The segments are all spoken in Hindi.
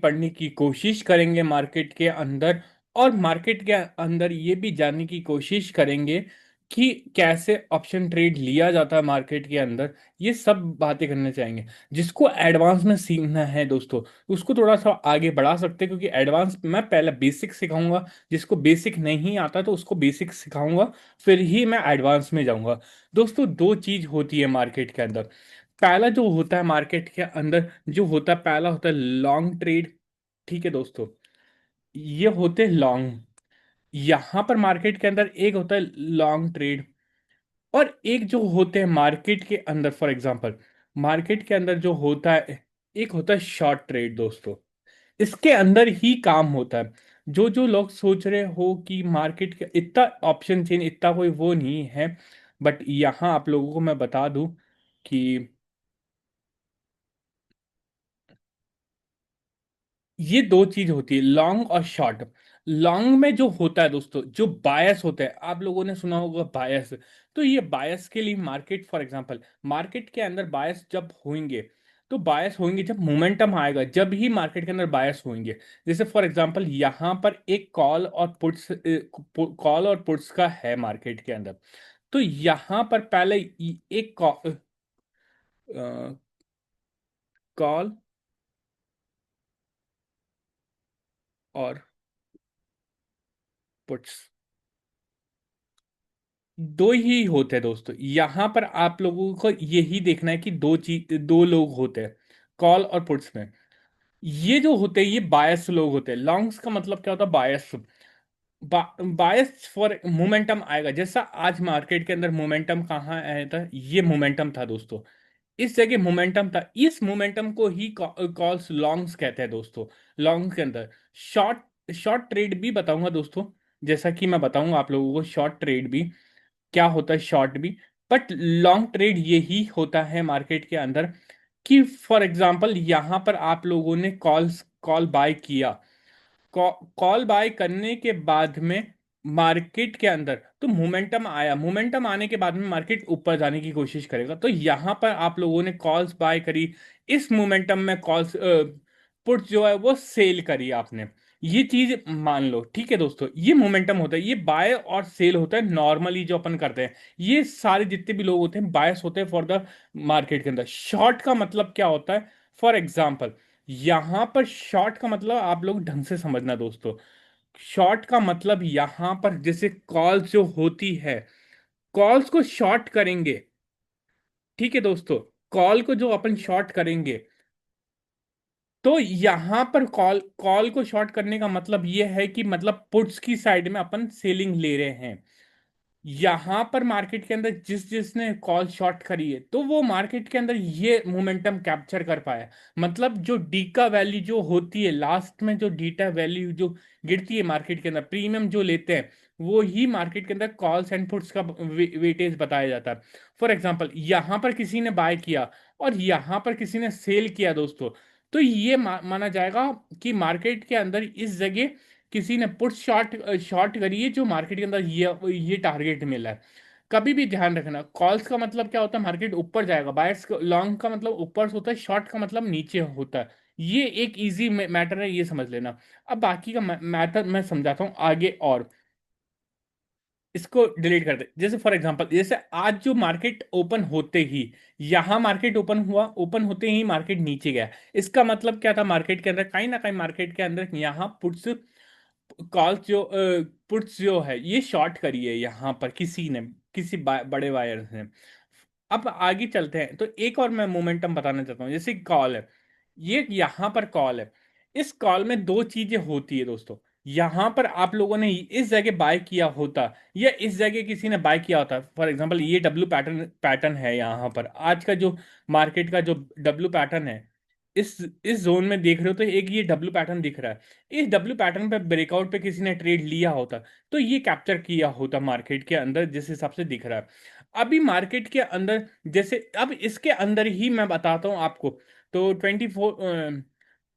पढ़ने की कोशिश करेंगे मार्केट के अंदर, और मार्केट के अंदर ये भी जानने की कोशिश करेंगे कि कैसे ऑप्शन ट्रेड लिया जाता है मार्केट के अंदर। ये सब बातें करने चाहेंगे। जिसको एडवांस में सीखना है दोस्तों, उसको थोड़ा सा आगे बढ़ा सकते हैं, क्योंकि एडवांस मैं पहले बेसिक सिखाऊंगा। जिसको बेसिक नहीं आता तो उसको बेसिक सिखाऊंगा, फिर ही मैं एडवांस में जाऊंगा। दोस्तों, दो चीज होती है मार्केट के अंदर। पहला जो होता है मार्केट के अंदर, जो होता है पहला होता है लॉन्ग ट्रेड। ठीक है दोस्तों, ये होते हैं लॉन्ग। यहां पर मार्केट के अंदर एक होता है लॉन्ग ट्रेड, और एक जो होते हैं मार्केट के अंदर, फॉर एग्जांपल मार्केट के अंदर जो होता है, एक होता है शॉर्ट ट्रेड दोस्तों। इसके अंदर ही काम होता है। जो जो लोग सोच रहे हो कि मार्केट के इतना ऑप्शन चेन इतना कोई वो नहीं है, बट यहां आप लोगों को मैं बता दूं कि ये दो चीज होती है, लॉन्ग और शॉर्ट। लॉन्ग में जो होता है दोस्तों, जो बायस होता है, आप लोगों ने सुना होगा बायस। तो ये बायस के लिए मार्केट, फॉर एग्जांपल मार्केट के अंदर बायस जब होंगे, तो बायस होंगे जब मोमेंटम आएगा, जब ही मार्केट के अंदर बायस होंगे। जैसे फॉर एग्जांपल यहां पर एक कॉल और पुट्स का है मार्केट के अंदर। तो यहां पर पहले एक कॉल और पुट्स, दो ही होते हैं दोस्तों। यहां पर आप लोगों को यही देखना है कि दो लोग होते हैं कॉल और पुट्स में। ये जो होते हैं ये बायस लोग होते हैं। लॉन्ग्स का मतलब क्या होता है? बायस। बायस फॉर मोमेंटम आएगा। जैसा आज मार्केट के अंदर मोमेंटम कहाँ आया था, ये मोमेंटम था दोस्तों। इस जगह मोमेंटम था, इस मोमेंटम को ही कॉल्स लॉन्ग्स कहते हैं दोस्तों। लॉन्ग के अंदर शॉर्ट शॉर्ट ट्रेड भी बताऊंगा दोस्तों। जैसा कि मैं बताऊंगा आप लोगों को शॉर्ट ट्रेड भी क्या होता है, शॉर्ट भी। बट लॉन्ग ट्रेड यही होता है मार्केट के अंदर कि फॉर एग्जांपल यहां पर आप लोगों ने कॉल बाय किया। कॉल बाय करने के बाद में मार्केट के अंदर तो मोमेंटम आया, मोमेंटम आने के बाद में मार्केट ऊपर जाने की कोशिश करेगा। तो यहां पर आप लोगों ने कॉल्स बाय करी, इस मोमेंटम में कॉल्स पुट जो है वो सेल करी आपने। ये चीज मान लो, ठीक है दोस्तों। ये मोमेंटम होता है, ये बाय और सेल होता है नॉर्मली जो अपन करते हैं। ये सारे जितने भी लोग होते हैं बायस होते हैं फॉर द मार्केट के अंदर। शॉर्ट का मतलब क्या होता है? फॉर एग्जाम्पल यहां पर शॉर्ट का मतलब आप लोग ढंग से समझना दोस्तों। शॉर्ट का मतलब यहां पर जैसे कॉल्स जो होती है, कॉल्स को शॉर्ट करेंगे। ठीक है दोस्तों, कॉल को जो अपन शॉर्ट करेंगे, तो यहां पर कॉल कॉल को शॉर्ट करने का मतलब यह है कि मतलब पुट्स की साइड में अपन सेलिंग ले रहे हैं। यहां पर मार्केट के अंदर जिसने कॉल शॉर्ट करी है, तो वो मार्केट के अंदर ये मोमेंटम कैप्चर कर पाया। मतलब जो डी का वैल्यू जो होती है लास्ट में, जो डीटा वैल्यू जो गिरती है मार्केट के अंदर, प्रीमियम जो लेते हैं, वो ही मार्केट के अंदर कॉल्स एंड पुट्स का वेटेज बताया जाता है। फॉर एग्जांपल यहां पर किसी ने बाय किया और यहां पर किसी ने सेल किया दोस्तों, तो ये माना जाएगा कि मार्केट के अंदर इस जगह किसी ने पुट शॉर्ट शॉर्ट करी है, जो मार्केट के अंदर ये टारगेट मिला है। कभी भी ध्यान रखना, कॉल्स का मतलब क्या होता है? मार्केट ऊपर जाएगा। बायर्स लॉन्ग का मतलब ऊपर से होता है, शॉर्ट का मतलब नीचे होता है। ये एक इजी मैटर है, ये समझ लेना। अब बाकी का मैटर मैं समझाता हूँ आगे, और इसको डिलीट कर दे। जैसे फॉर एग्जांपल, जैसे आज जो मार्केट ओपन होते ही, यहां मार्केट ओपन हुआ, ओपन होते ही मार्केट नीचे गया। इसका मतलब क्या था? मार्केट के अंदर कहीं ना कहीं मार्केट के अंदर यहाँ पुट्स कॉल जो पुट्स जो है ये शॉर्ट करी है यहां पर किसी ने, किसी बड़े वायर ने। अब आगे चलते हैं, तो एक और मैं मोमेंटम बताना चाहता हूँ। जैसे कॉल है, ये यहां पर कॉल है। इस कॉल में दो चीजें होती है दोस्तों। यहां पर आप लोगों ने इस जगह बाय किया होता, या इस जगह किसी ने बाय किया होता। फॉर एग्जांपल ये डब्ल्यू पैटर्न पैटर्न है यहां पर, आज का जो मार्केट का जो डब्ल्यू पैटर्न है, इस जोन में देख रहे हो तो एक ये डब्ल्यू पैटर्न दिख रहा है। इस डब्ल्यू पैटर्न पे ब्रेकआउट पे किसी ने ट्रेड लिया होता, तो ये कैप्चर किया होता मार्केट के अंदर जिस हिसाब से दिख रहा है। अभी मार्केट के अंदर जैसे, अब इसके अंदर ही मैं बताता हूँ आपको। तो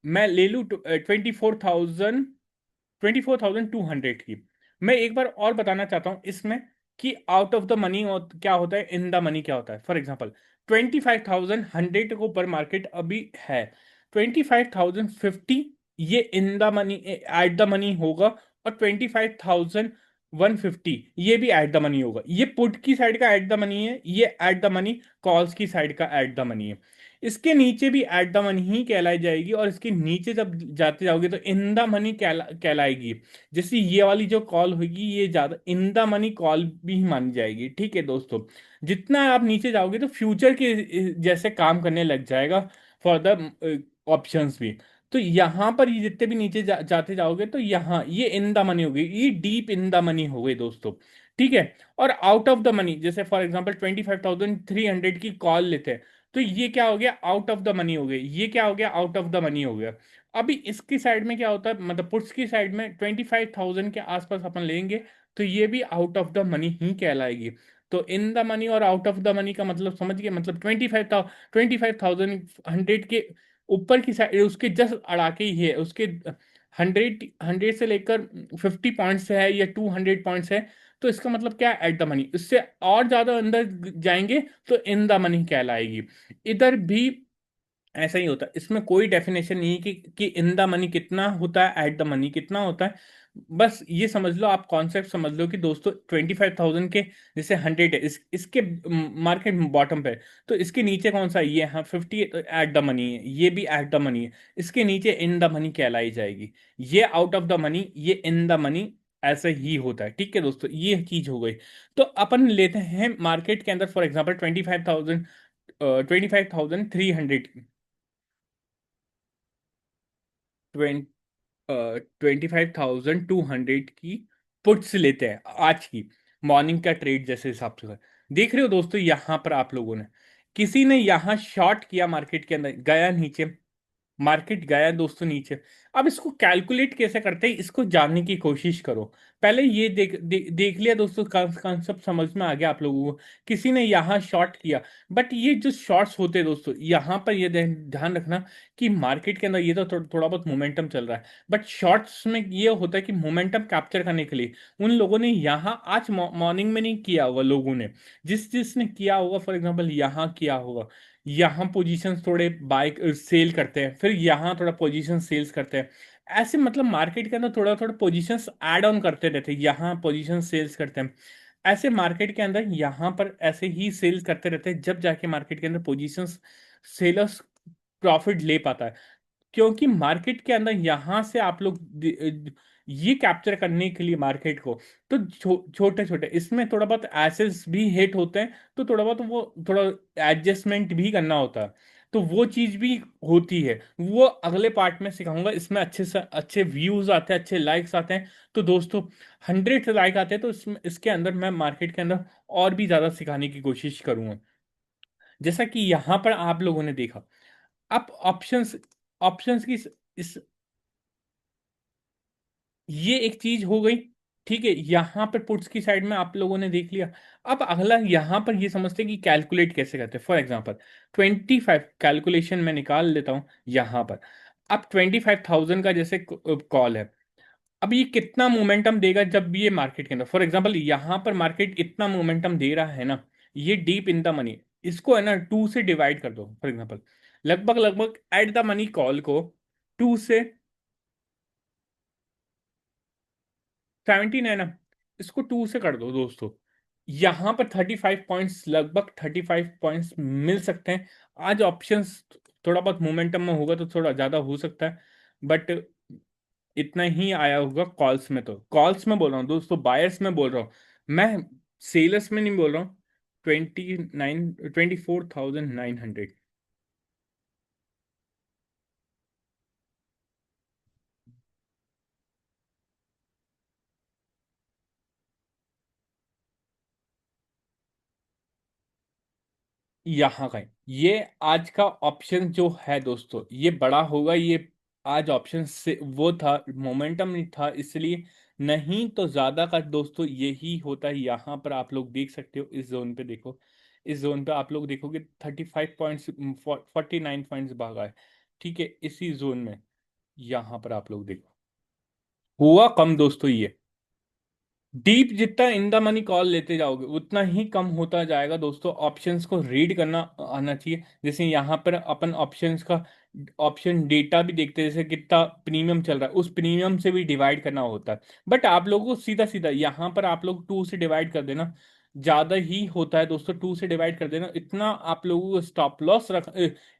मैं ले लूँ 24,200 की। मैं एक बार और बताना चाहता हूँ इसमें कि आउट ऑफ द मनी क्या होता है, इन द मनी क्या होता है। फॉर एग्जाम्पल 25,100 के ऊपर मार्केट अभी है। 25,050 ये in the money, at the money होगा। और 25,150 ये भी एट द मनी होगा। ये पुट की साइड का एट द मनी है, ये एट द मनी कॉल्स की साइड का एट द मनी है। इसके नीचे भी एट द मनी ही कहलाई जाएगी, और इसके नीचे जब जाते जाओगे तो इन द मनी कहलाएगी। जैसे ये वाली जो कॉल होगी ये ज्यादा इन द मनी कॉल भी मानी जाएगी। ठीक है दोस्तों, जितना आप नीचे जाओगे तो फ्यूचर के जैसे काम करने लग जाएगा फॉर द ऑप्शंस भी। तो यहां पर ये जितने भी नीचे जाते जाओगे तो यहाँ ये इन द मनी हो गई, ये डीप इन द मनी हो गई दोस्तों। ठीक है। और आउट ऑफ द मनी, जैसे फॉर एग्जांपल 25,300 की कॉल लेते हैं, तो ये क्या हो गया, आउट ऑफ द मनी हो गई। ये क्या हो गया, आउट ऑफ द मनी हो गया। अभी इसकी साइड में क्या होता है, मतलब पुट्स की साइड में 25,000 के आसपास अपन लेंगे, तो ये भी आउट ऑफ द मनी ही कहलाएगी। तो इन द मनी और आउट ऑफ द मनी का मतलब समझ गए, मतलब 25,000 के ऊपर की साइड उसके जस्ट अड़ाके ही है, उसके 100 से लेकर 50 पॉइंट्स है या 200 पॉइंट्स है। तो इसका मतलब क्या है, एट द मनी। इससे और ज्यादा अंदर जाएंगे तो इन द मनी कहलाएगी। इधर भी ऐसा ही होता है, इसमें कोई डेफिनेशन नहीं है कि इन द मनी कितना होता है, एट द मनी कितना होता है। बस ये समझ लो, आप कॉन्सेप्ट समझ लो कि दोस्तों 25,000 के जैसे 100 है, इसके मार्केट बॉटम पे है, तो इसके नीचे कौन सा है? ये, हाँ 50 एट द मनी है, ये भी एट द मनी है। इसके नीचे इन द मनी कहलाई जाएगी। ये आउट ऑफ द मनी, ये इन द मनी, ऐसे ही होता है। ठीक है दोस्तों, ये चीज हो गई। तो अपन लेते हैं मार्केट के अंदर फॉर एग्जाम्पल 25,300 25,200 की पुट्स लेते हैं आज की मॉर्निंग का ट्रेड जैसे हिसाब से। देख रहे हो दोस्तों, यहां पर आप लोगों ने, किसी ने यहां शॉर्ट किया, मार्केट के अंदर गया नीचे, मार्केट गया दोस्तों नीचे। अब इसको कैलकुलेट कैसे करते हैं, इसको जानने की कोशिश करो। पहले ये देख लिया दोस्तों, कॉन्सेप्ट समझ में आ गया आप लोगों को। किसी ने यहाँ शॉर्ट किया, बट ये जो शॉर्ट्स होते हैं दोस्तों, यहाँ पर ये ध्यान रखना कि मार्केट के अंदर ये तो थोड़ा बहुत मोमेंटम चल रहा है, बट शॉर्ट्स में ये होता है कि मोमेंटम कैप्चर करने के लिए उन लोगों ने यहाँ आज मॉर्निंग में नहीं किया होगा, लोगों ने जिसने किया होगा, फॉर एग्जाम्पल यहाँ किया होगा, यहाँ पोजीशंस थोड़े बाय सेल करते हैं, फिर यहाँ थोड़ा पोजीशन सेल्स करते हैं। ऐसे मतलब मार्केट के अंदर थोड़ा थोड़ा पोजीशंस ऐड ऑन करते रहते हैं, यहाँ पोजीशन सेल्स करते हैं। ऐसे मार्केट के अंदर यहाँ पर ऐसे ही सेल्स करते रहते हैं, जब जाके मार्केट के अंदर पोजीशंस सेलर्स प्रॉफिट ले पाता है। क्योंकि मार्केट के अंदर यहां से आप लोग ये कैप्चर करने के लिए मार्केट को, तो छोटे छोटे इसमें थोड़ा बहुत एसेस भी हिट होते हैं, तो थोड़ा बहुत वो थोड़ा एडजस्टमेंट भी करना होता है। तो वो चीज भी होती है, वो अगले पार्ट में सिखाऊंगा। इसमें अच्छे से अच्छे व्यूज आते हैं, अच्छे लाइक्स आते हैं। तो दोस्तों 100 से लाइक आते हैं, तो इसमें इसके अंदर मैं मार्केट के अंदर और भी ज्यादा सिखाने की कोशिश करूंगा। जैसा कि यहां पर आप लोगों ने देखा, आप ऑप्शंस ऑप्शंस की इस ये एक चीज हो गई। ठीक है, यहां पर पुट्स की साइड में आप लोगों ने देख लिया। अब अगला यहां पर ये समझते हैं कि कैलकुलेट कैसे करते हैं। फॉर एग्जांपल 25 कैलकुलेशन में निकाल लेता हूं यहां पर। अब 25,000 का जैसे कॉल है, अब ये कितना मोमेंटम देगा जब ये मार्केट के अंदर, फॉर एग्जांपल यहां पर मार्केट इतना मोमेंटम दे रहा है ना, ये डीप इन द मनी, इसको है ना 2 से डिवाइड कर दो फॉर एग्जांपल, लगभग लगभग एट द मनी कॉल को 2 से 17 है ना, इसको 2 से कर दो दोस्तों। यहां पर 35 पॉइंट्स, लगभग 35 पॉइंट्स मिल सकते हैं। आज ऑप्शंस थोड़ा बहुत मोमेंटम में होगा तो थोड़ा ज्यादा हो सकता है, बट इतना ही आया होगा कॉल्स में। तो कॉल्स में बोल रहा हूँ दोस्तों, बायर्स में बोल रहा हूँ मैं, सेलर्स में नहीं बोल रहा हूँ। 24,900। यहाँ का है। ये आज का ऑप्शन जो है दोस्तों, ये बड़ा होगा। ये आज ऑप्शन से वो था, मोमेंटम नहीं था इसलिए। नहीं तो ज्यादा का दोस्तों यही होता है। यहाँ पर आप लोग देख सकते हो, इस जोन पे देखो, इस जोन पे आप लोग देखोगे 35 पॉइंट्स, 49 पॉइंट्स भागा है। ठीक है, इसी जोन में यहाँ पर आप लोग देखो, हुआ कम दोस्तों ये। डीप जितना इन द मनी कॉल लेते जाओगे उतना ही कम होता जाएगा दोस्तों। ऑप्शंस को रीड करना आना चाहिए। जैसे यहाँ पर अपन ऑप्शंस का ऑप्शन डेटा भी देखते हैं, जैसे कितना प्रीमियम चल रहा है उस प्रीमियम से भी डिवाइड करना होता है। बट आप लोगों को सीधा सीधा यहाँ पर आप लोग टू से डिवाइड कर देना, ज्यादा ही होता है दोस्तों। टू से डिवाइड कर देना, इतना आप लोगों को स्टॉप लॉस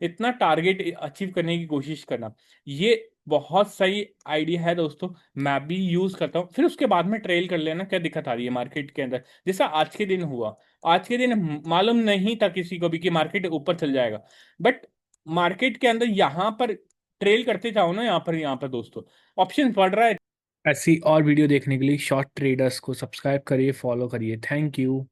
इतना टारगेट अचीव करने की कोशिश करना। ये बहुत सही आइडिया है दोस्तों, मैं भी यूज करता हूँ। फिर उसके बाद में ट्रेल कर लेना क्या दिक्कत आ रही है मार्केट के अंदर। जैसा आज के दिन हुआ, आज के दिन मालूम नहीं था किसी को भी कि मार्केट ऊपर चल जाएगा, बट मार्केट के अंदर यहाँ पर ट्रेल करते जाओ ना, यहाँ पर दोस्तों ऑप्शन बढ़ रहा है। ऐसी और वीडियो देखने के लिए शॉर्ट ट्रेडर्स को सब्सक्राइब करिए, फॉलो करिए। Thank you.